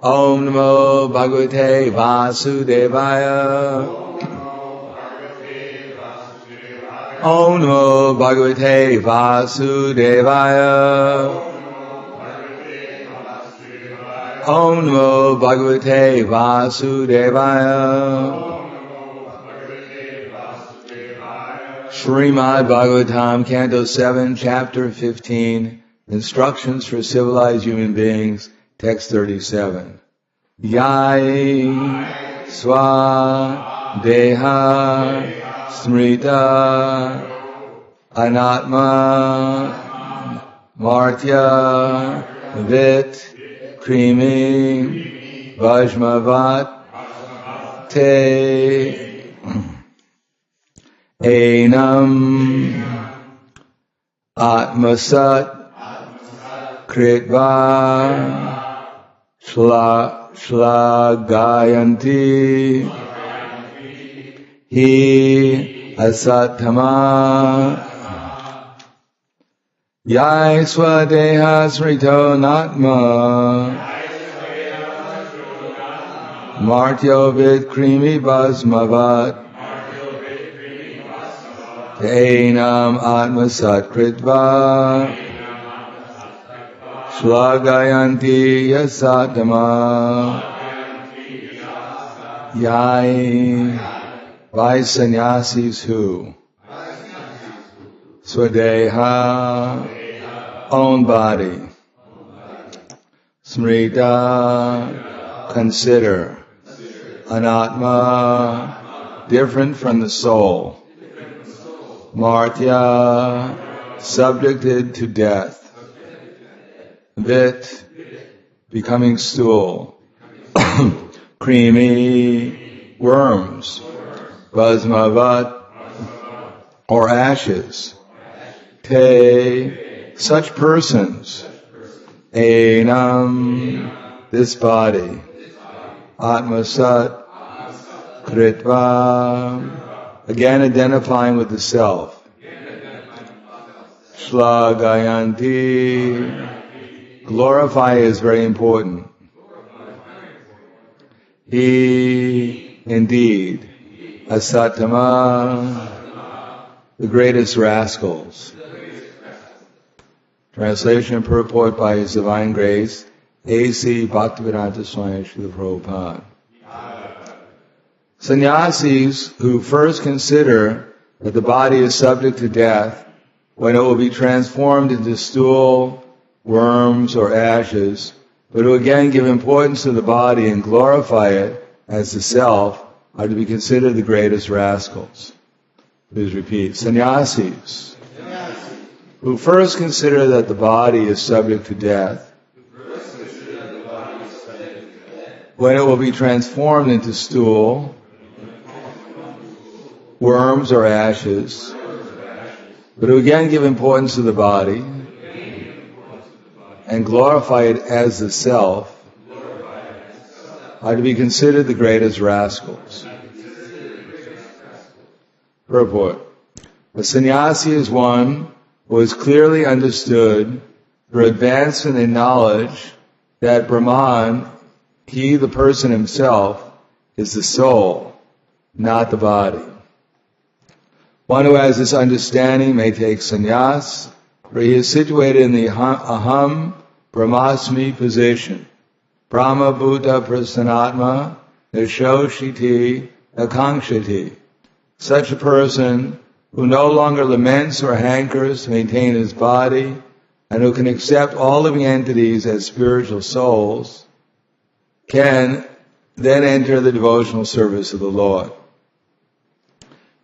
Om Namo Bhagavate Vasudevaya. Om Namo Bhagavate Vasudevaya. Om Namo Bhagavate Vasudevaya. Srimad Bhagavatam, Canto 7, Chapter 15, Instructions for Civilized Human Beings, Text 37. Yai Swa Deha Smrita Anatma Martya Vit Krimi Vajmavat Te Enam Atmasat Kritva Shlagayanti Hi asattamah Yai swadeha smrito natma Martyo vid krimi basmavat Enam atmasat kritva Shlagayanti asattamah Yai by sannyasis who swadeha own body smrita consider anatma different from the soul martya subjected to death vit becoming stool creamy worms basmavat or ashes te such persons enam this body atmasat kritva again identifying with the self shlagayanti glorify is very important. He indeed asattamah the greatest rascals. Translation and purport by His Divine Grace, A.C. Bhaktivedanta Swami Srila Prabhupada. Sannyasis who first consider that the body is subject to death when it will be transformed into stool, worms, or ashes, but who again give importance to the body and glorify it as the self, are to be considered the greatest rascals. Please repeat. Sannyasis who first consider that the body is subject to death when it will be transformed into stool, worms, or ashes, but who again give importance to the body and glorify it as the self, are to be considered the greatest rascals. Purport. A sannyasi is one who has clearly understood through advancement in knowledge that Brahman, he, the person himself, is the soul, not the body. One who has this understanding may take sannyas, for he is situated in the aham, brahmasmi position. Brahma-bhutah prasannatma, socati, kankshati. Such a person who no longer laments or hankers to maintain his body, and who can accept all living entities as spiritual souls, can then enter the devotional service of the Lord.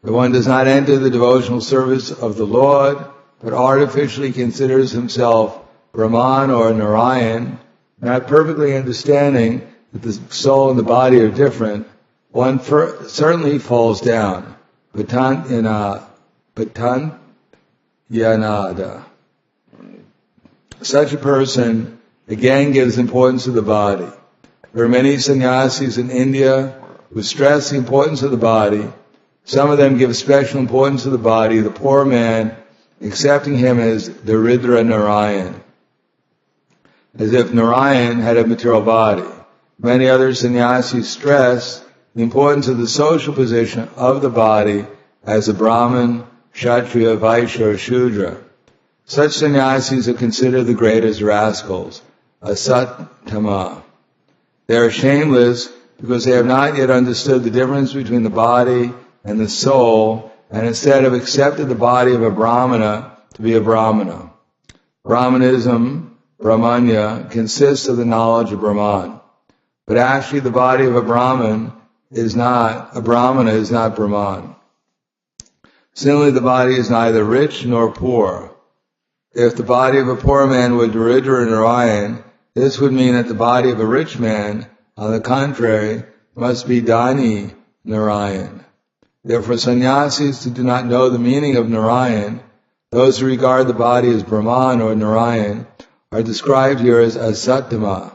If one does not enter the devotional service of the Lord, but artificially considers himself Brahman or Narayan, not perfectly understanding that the soul and the body are different, one certainly falls down. Patanty. Such a person again gives importance to the body. There are many sannyasis in India who stress the importance of the body. Some of them give special importance to the body, the poor man, accepting him as daridra-narayana, as if Narayan had a material body. Many other sannyasis stress the importance of the social position of the body as a Brahman, kshatriya, vaisya, or sudra. Such sannyasis are considered the greatest rascals, asattamah. They are shameless because they have not yet understood the difference between the body and the soul, and instead have accepted the body of a brahmana to be a brahmana. Brahmanism, brahmanya, consists of the knowledge of Brahman. But actually the body of a brahmana is not Brahman. Similarly, the body is neither rich nor poor. If the body of a poor man were daridra-narayana, this would mean that the body of a rich man, on the contrary, must be dhani-narayana. Therefore, sannyasis who do not know the meaning of Narayan, those who regard the body as Brahman or Narayan, are described here as asattamah,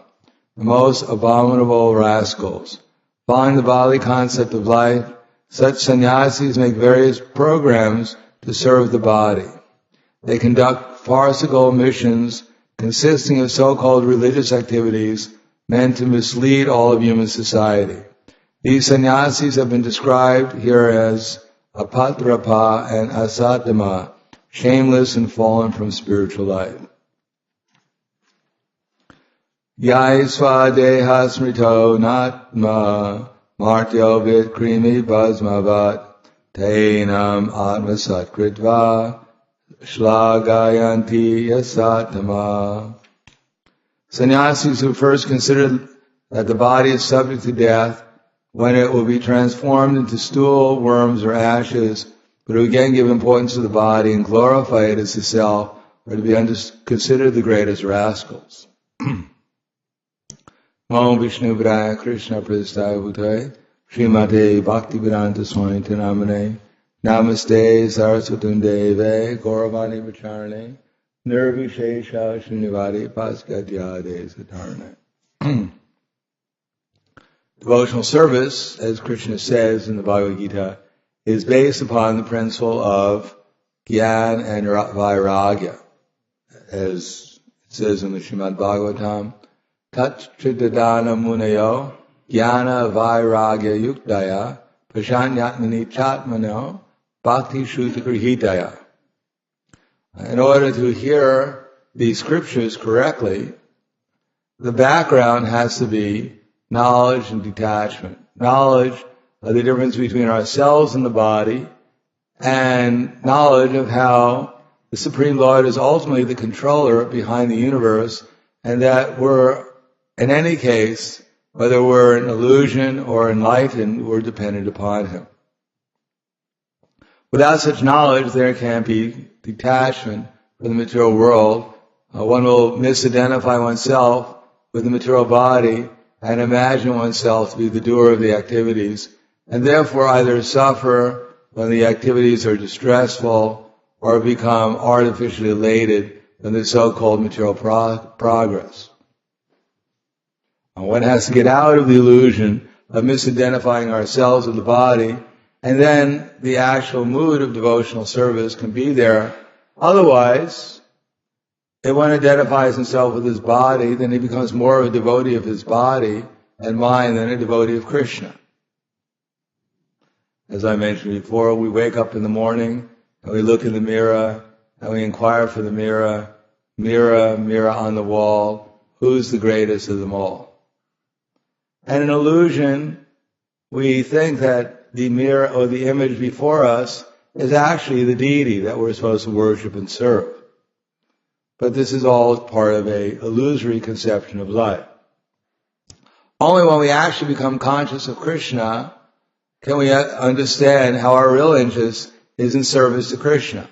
the most abominable rascals. Following the Bali concept of life, such sannyasis make various programs to serve the body. They conduct farcical missions consisting of so-called religious activities meant to mislead all of human society. These sannyasis have been described here as apatrapa and asattamah, shameless and fallen from spiritual life. Yai svadeha smrito natma martyo vid krimi bhasmavat tainam atmasat kritva shlagayanti asattamah. Sannyasis who first considered that the body is subject to death when it will be transformed into stool, worms, or ashes, but who again give importance to the body and glorify it as the self, are to be considered the greatest rascals. Om Vishnu Vidaya Krishna Prasthaya Bhutaya Srimate Bhaktivedanta Swami Namane Namaste Saraswatam Deve Gauravani Vacharane Nirvishesha Srinivadi Paskadyade Satarane. Devotional service, as Krishna says in the Bhagavad Gita, is based upon the principle of jnana and vairagya. As it says in the Srimad Bhagavatam, Tat Chidadana Munayo Jnana Vairagya Yuktaya Prashanyatmani Chatmano Bhakti Shruta Grihitaya. In order to hear these scriptures correctly, the background has to be knowledge and detachment. Knowledge of the difference between ourselves and the body, and knowledge of how the Supreme Lord is ultimately the controller behind the universe, and that we're, in any case, whether we're an illusion or enlightened, we're dependent upon Him. Without such knowledge, there can't be detachment from the material world. One will misidentify oneself with the material body and imagine oneself to be the doer of the activities, and therefore either suffer when the activities are distressful or become artificially elated when the so-called material progress. One has to get out of the illusion of misidentifying ourselves with the body, and then the actual mood of devotional service can be there. Otherwise, if one identifies himself with his body, then he becomes more of a devotee of his body and mind than a devotee of Krishna. As I mentioned before, we wake up in the morning and we look in the mirror and we inquire for the mirror, mirror on the wall, who's the greatest of them all? And in illusion, we think that the mirror or the image before us is actually the deity that we're supposed to worship and serve. But this is all part of an illusory conception of life. Only when we actually become conscious of Krishna can we understand how our real interest is in service to Krishna.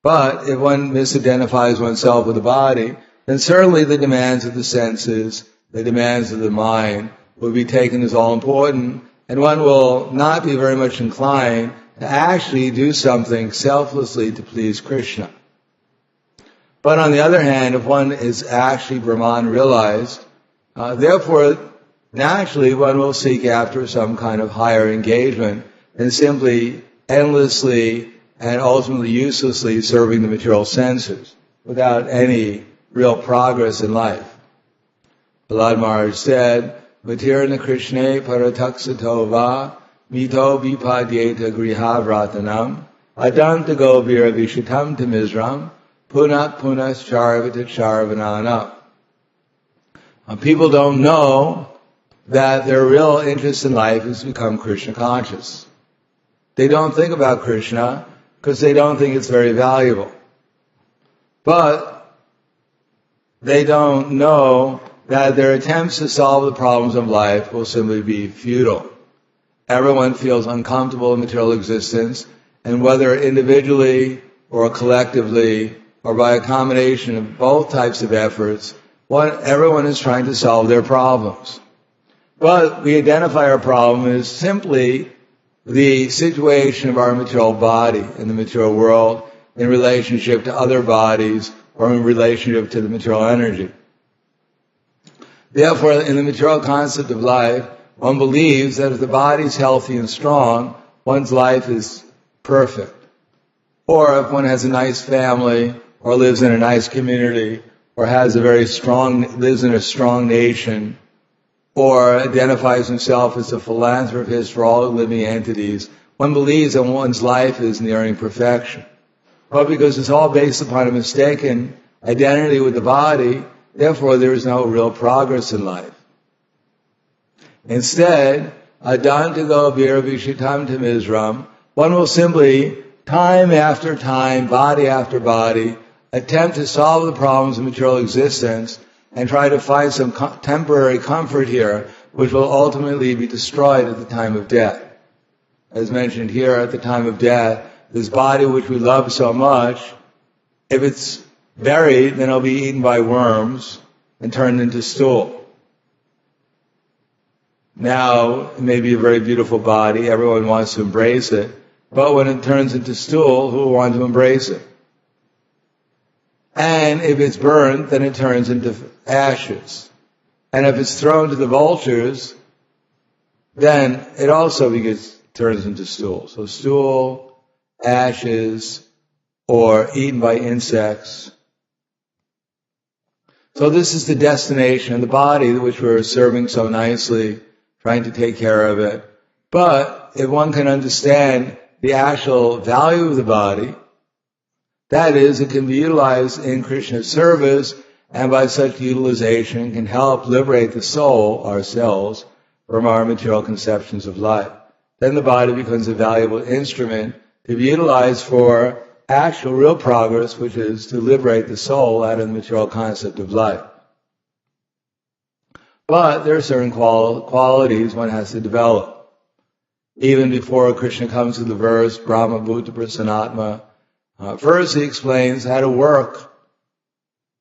But if one misidentifies oneself with the body, then certainly the demands of the senses, the demands of the mind will be taken as all important, and one will not be very much inclined to actually do something selflessly to please Krishna. But on the other hand, if one is actually Brahman realized, therefore naturally one will seek after some kind of higher engagement than simply endlessly and ultimately uselessly serving the material senses without any real progress in life. Prahlad Maharaj said, Vatirna Krishne parataksato va mito vipadyeta grihavratanam adanta govira vishitam tamizram punat punas charvata charvananam. People don't know that their real interest in life is to become Krishna conscious. They don't think about Krishna because they don't think it's very valuable. But they don't know that their attempts to solve the problems of life will simply be futile. Everyone feels uncomfortable in material existence, and whether individually or collectively or by a combination of both types of efforts, everyone is trying to solve their problems. But we identify our problem as simply the situation of our material body in the material world in relationship to other bodies or in relationship to the material energy. Therefore, in the material concept of life, one believes that if the body is healthy and strong, one's life is perfect. Or if one has a nice family, or lives in a nice community, or lives in a strong nation, or identifies himself as a philanthropist for all living entities, one believes that one's life is nearing perfection. But because it's all based upon a mistaken identity with the body, therefore there is no real progress in life. Instead, adantago viravishitam tamizram, one will simply, time after time, body after body, attempt to solve the problems of material existence and try to find some temporary comfort here, which will ultimately be destroyed at the time of death. As mentioned here, at the time of death, this body which we love so much, if it's buried, then it'll be eaten by worms and turned into stool. Now, it may be a very beautiful body, everyone wants to embrace it, but when it turns into stool, who will want to embrace it? And if it's burned, then it turns into ashes. And if it's thrown to the vultures, then it also turns into stool. So stool, ashes, or eaten by insects. So this is the destination of the body which we're serving so nicely, trying to take care of it. But if one can understand the actual value of the body, that is, it can be utilized in Krishna's service, and by such utilization can help liberate the soul, ourselves, from our material conceptions of life. Then the body becomes a valuable instrument to be utilized for actual real progress, which is to liberate the soul out of the material concept of life. But there are certain qualities one has to develop. Even before Krishna comes to the verse, Brahma-bhutah prasannatma, first he explains how to work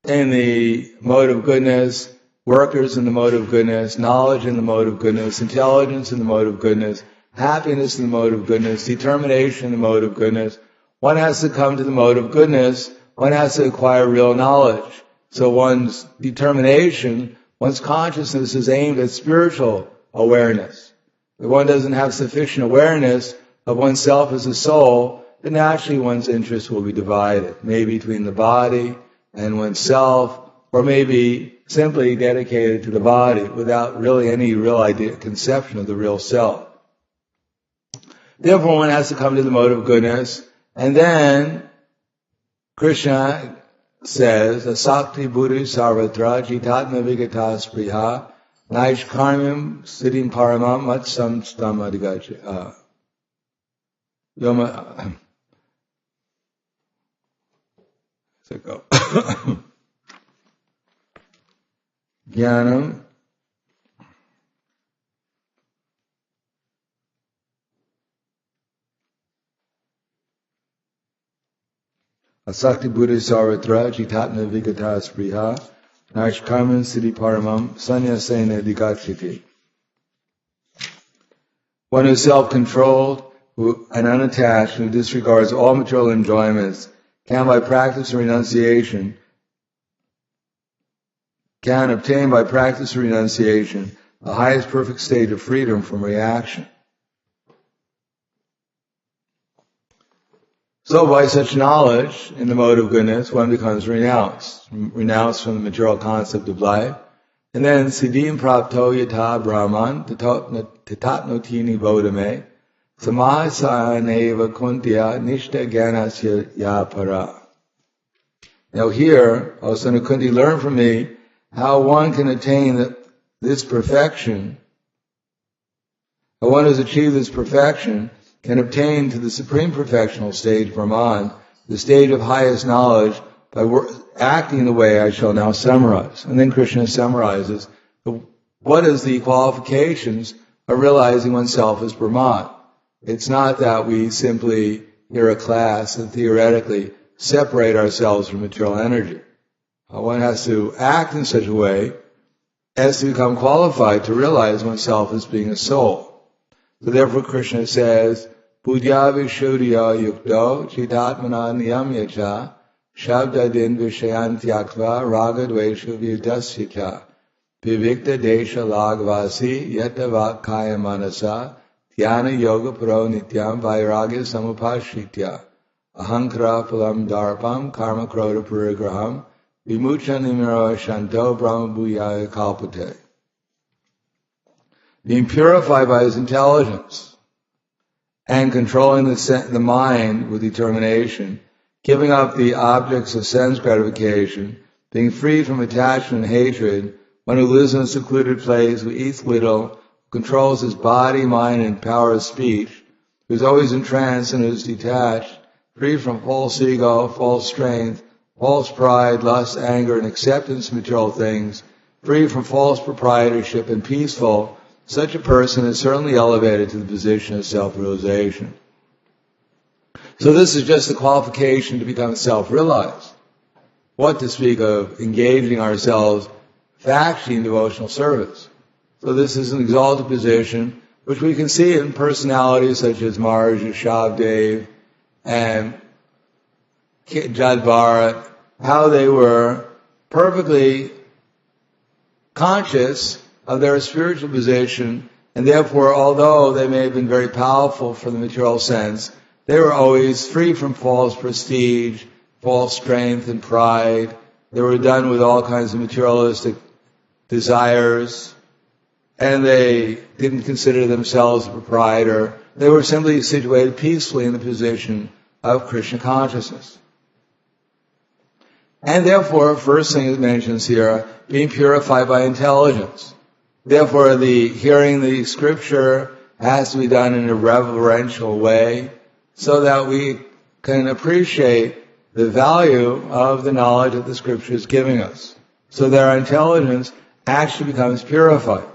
in the mode of goodness, workers in the mode of goodness, knowledge in the mode of goodness, intelligence in the mode of goodness, happiness in the mode of goodness, determination in the mode of goodness. One has to come to the mode of goodness, one has to acquire real knowledge. So one's determination, one's consciousness is aimed at spiritual awareness. If one doesn't have sufficient awareness of oneself as a soul, then naturally one's interest will be divided, maybe between the body and oneself, or maybe simply dedicated to the body without really any real idea, conception of the real self. Therefore, one has to come to the mode of goodness, and then Krishna says, asakti buddhi sarvatra jitatma vigata spriha naishkarmim siddhim paramam matsam stamadhigacha. Yoma. Go. Jnanam asakti buddhi sarvatra jitatma vigata spriha naishkarmam siddhi paramam sannyasena dikachiti. One who is self-controlled and unattached, who disregards all material enjoyments, can by practice or renunciation, can obtain by practice or renunciation the highest perfect state of freedom from reaction. So by such knowledge in the mode of goodness, one becomes renounced from the material concept of life, And then siddhim prapto yatha brahman tatatnotini bodhame samasaneva kuntya nishta gyanasya yapara. Now here, O son of Kunti, learn from me how one can attain this perfection. How one who's achieved this perfection can obtain to the supreme perfectional stage, Brahman, the stage of highest knowledge, by acting in the way I shall now summarize. And then Krishna summarizes what is the qualifications of realizing oneself as Brahman. It's not that we simply hear a class and theoretically separate ourselves from material energy. One has to act in such a way as to become qualified to realize oneself as being a soul. So therefore Krishna says, Budhya Vishuddhya Yukto Chidatmana Niyamyacha Shabdadin Vishayantyakva Raga Dvesha Vyudasyata Vivikta Desha Lagvasi Yatavat Kaya Manasa Dhyana Yoga Paro Nityam Vairagya Samupashitya Ahankara Phalam Darpam Karma Krodha Purigraham Vimucha Nimiro Shanto Brahma-bhutah Kalpate. Being purified by his intelligence and controlling the mind with determination, giving up the objects of sense gratification, being free from attachment and hatred, one who lives in a secluded place, who eats little, who controls his body, mind, and power of speech, who is always in trance and is detached, free from false ego, false strength, false pride, lust, anger, and acceptance of material things, free from false proprietorship and peaceful, such a person is certainly elevated to the position of self-realization. So this is just the qualification to become self-realized. What to speak of engaging ourselves actually in devotional service. So this is an exalted position, which we can see in personalities such as Maharaj Shabdev and Jad Bharat, how they were perfectly conscious of their spiritual position, and therefore, although they may have been very powerful for the material sense, they were always free from false prestige, false strength and pride. They were done with all kinds of materialistic desires, and they didn't consider themselves a proprietor. They were simply situated peacefully in the position of Krishna consciousness. And therefore, first thing it mentions here, being purified by intelligence. Therefore, hearing the scripture has to be done in a reverential way so that we can appreciate the value of the knowledge that the scripture is giving us. So that our intelligence actually becomes purified.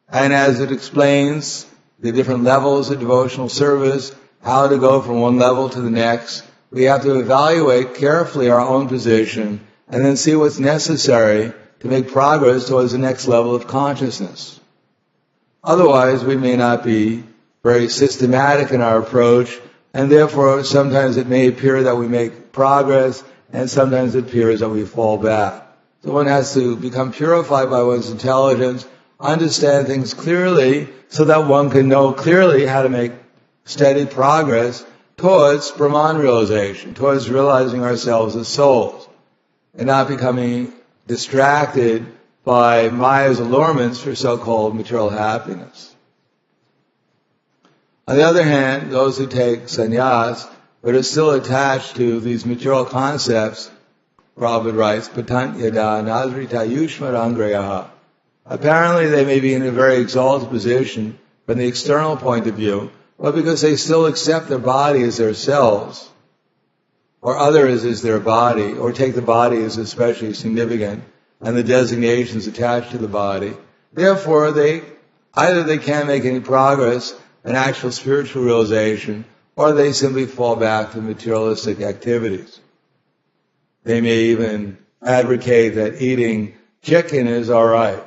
And as it explains the different levels of devotional service, how to go from one level to the next, we have to evaluate carefully our own position and then see what's necessary to make progress towards the next level of consciousness. Otherwise, we may not be very systematic in our approach, and therefore sometimes it may appear that we make progress, and sometimes it appears that we fall back. So one has to become purified by one's intelligence, understand things clearly, so that one can know clearly how to make steady progress towards Brahman realization, towards realizing ourselves as souls, and not becoming distracted by Maya's allurements for so-called material happiness. On the other hand, those who take sannyas, but are still attached to these material concepts, Prabhupada writes, patanty daridra-narayana yushmarangreyaha. Apparently they may be in a very exalted position from the external point of view, but because they still accept their body as their selves, or others as their body, or take the body as especially significant, and the designations attached to the body. Therefore, either they can't make any progress in actual spiritual realization, or they simply fall back to materialistic activities. They may even advocate that eating chicken is alright.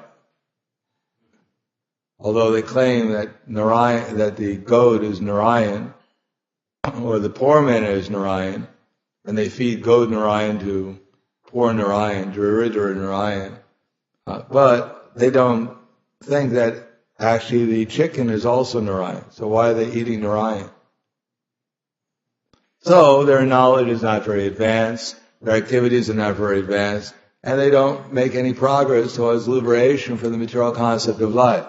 Although they claim that the goat is Narayan, or the poor man is Narayan, and they feed goat Narayan to poor Narayan, daridra-narayana. But they don't think that actually the chicken is also Narayan. So why are they eating Narayan? So their knowledge is not very advanced, their activities are not very advanced, and they don't make any progress towards liberation from the material concept of life.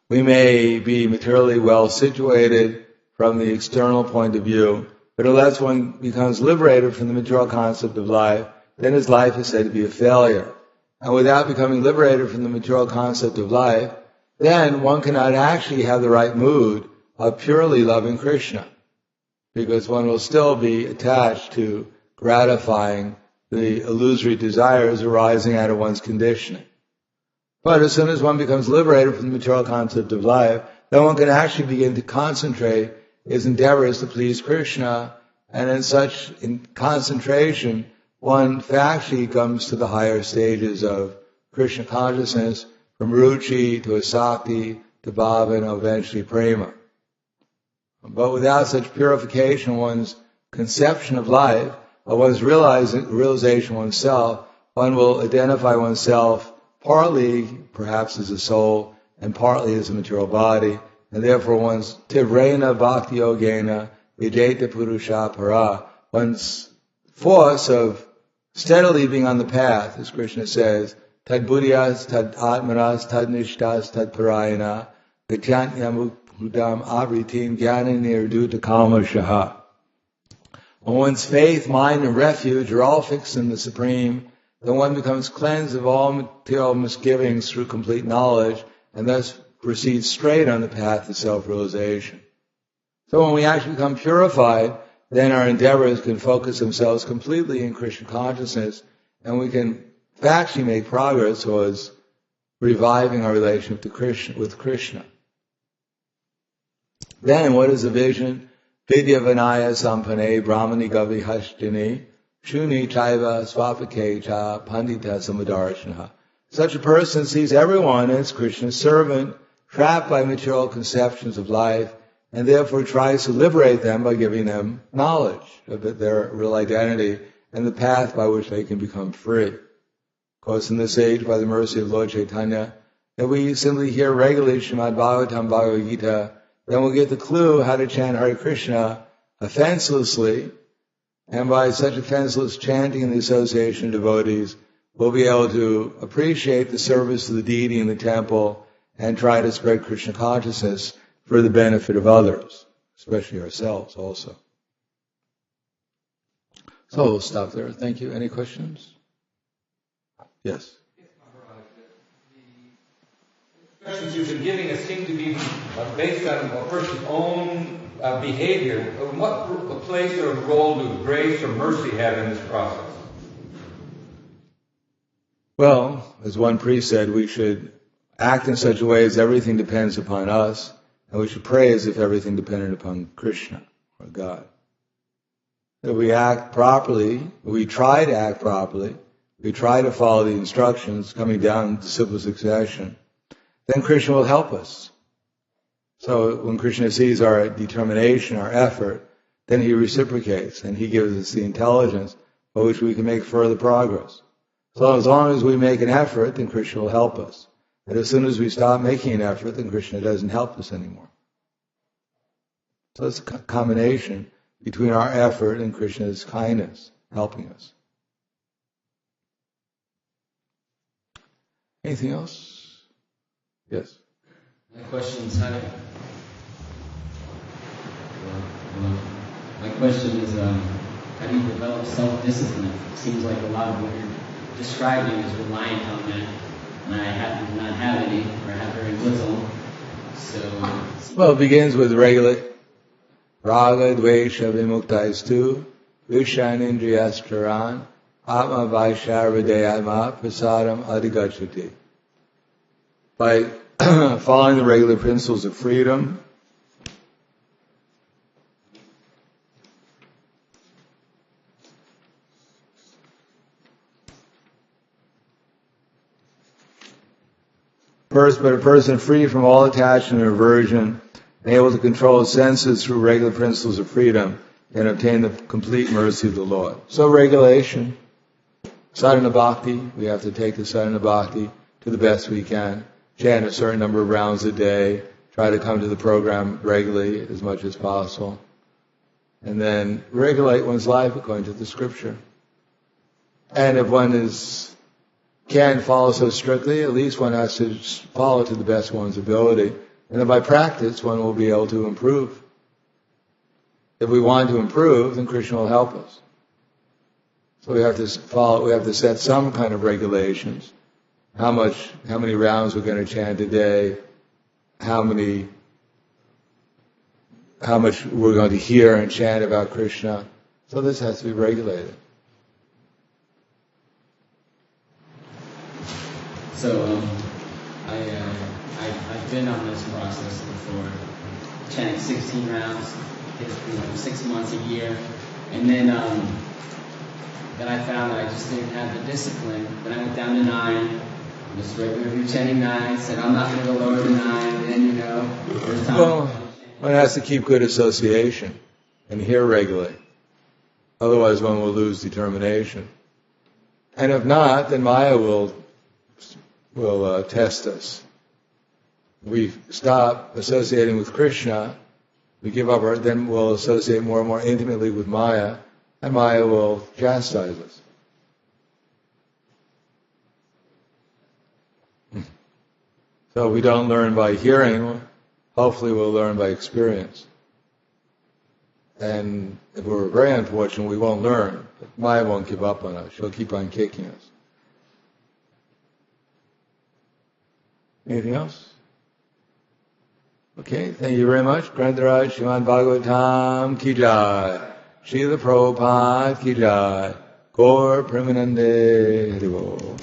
We may be materially well situated from the external point of view, but unless one becomes liberated from the material concept of life, then his life is said to be a failure. And without becoming liberated from the material concept of life, then one cannot actually have the right mood of purely loving Krishna, because one will still be attached to gratifying the illusory desires arising out of one's conditioning. But as soon as one becomes liberated from the material concept of life, then one can actually begin to concentrate his endeavors to please Krishna, and in such concentration, one actually comes to the higher stages of Krishna consciousness, from ruchi to asakti to bhava and eventually prema. But without such purification, one's conception of life, of one's realization of oneself, one will identify oneself partly perhaps as a soul and partly as a material body, and therefore one's tivrena bhakti yogena videta purusha para, one's force of steadily being on the path, as Krishna says, tad buddhyas, tad atmanas, tad nishtas, tad parayana, gatyantyamu Hudam avritin jnana nirduta kama shaha. When one's faith, mind, and refuge are all fixed in the Supreme, then one becomes cleansed of all material misgivings through complete knowledge, and thus proceeds straight on the path to self-realization. So when we actually become purified, then our endeavors can focus themselves completely in Krishna consciousness, and we can actually make progress towards reviving our relationship with Krishna. Then, what is the vision? Vidya vanaya sampane brahmani gavi hashtini shuni chaiva swapake cha pandita samadarshana. Such a person sees everyone as Krishna's servant, trapped by material conceptions of life, and therefore tries to liberate them by giving them knowledge of their real identity and the path by which they can become free. Of course, in this age, by the mercy of Lord Chaitanya, that we simply hear regularly Srimad Bhagavatam, Bhagavad Gita, then we'll get the clue how to chant Hare Krishna offenselessly, and by such offenseless chanting in the association of devotees, we'll be able to appreciate the service of the deity in the temple and try to spread Krishna consciousness for the benefit of others, especially ourselves also. So we'll stop there. Thank you. Any questions? Yes. The instructions you've been giving us seem to be based on a person's own behavior. What place or role do grace or mercy have in this process? Well, as one priest said, we should act in such a way as everything depends upon us, and we should pray as if everything depended upon Krishna or God. If we act properly, we try to act properly, we try to follow the instructions coming down in simple succession, then Krishna will help us. So when Krishna sees our determination, our effort, then he reciprocates and he gives us the intelligence by which we can make further progress. So as long as we make an effort, then Krishna will help us. And as soon as we stop making an effort, then Krishna doesn't help us anymore. So it's a combination between our effort and Krishna's kindness helping us. Anything else? Yes. My question is how do you develop self-discipline? It seems like a lot of what you're describing is reliant on that, and I do not have any, or have very little. So, well, it begins with regular raga, dvesha, vimukta-istu, vishanindriyastaran, atma vaisya hridayama prasadam adhigacchati. By following the regular principles of freedom, but a person free from all attachment and aversion, and able to control his senses through regular principles of freedom, can obtain the complete mercy of the Lord. So regulation, sadhana bhakti, we have to take the sadhana bhakti to the best we can. Chant a certain number of rounds a day, try to come to the program regularly as much as possible, and then regulate one's life according to the scripture. And if one can't follow so strictly, at least one has to follow to the best of one's ability. And then by practice, one will be able to improve. If we want to improve, then Krishna will help us. So we have to set some kind of regulations. How many rounds we're going to chant a day, how much we're going to hear and chant about Krishna. So this has to be regulated. So I've been on this process before, chanting 16 rounds, 6 months, a year, and then I found that I just didn't have the discipline. Then I went down to 9. Just regularly chanting 9. Said I'm not going to go lower than 9. And then there's time. Well, one has to keep good association and hear regularly. Otherwise, one will lose determination. And if not, then Maya will test us. We stop associating with Krishna, we give up then we'll associate more and more intimately with Maya, and Maya will chastise us. So if we don't learn by hearing, hopefully we'll learn by experience. And if we're very unfortunate, we won't learn. But Maya won't give up on us. She'll keep on kicking us. Anything else? Okay, thank you very much. Grantaraj Srimad Bhagavatam ki jai. Srila Prabhupada ki jai. Gaur Premanande Haribo.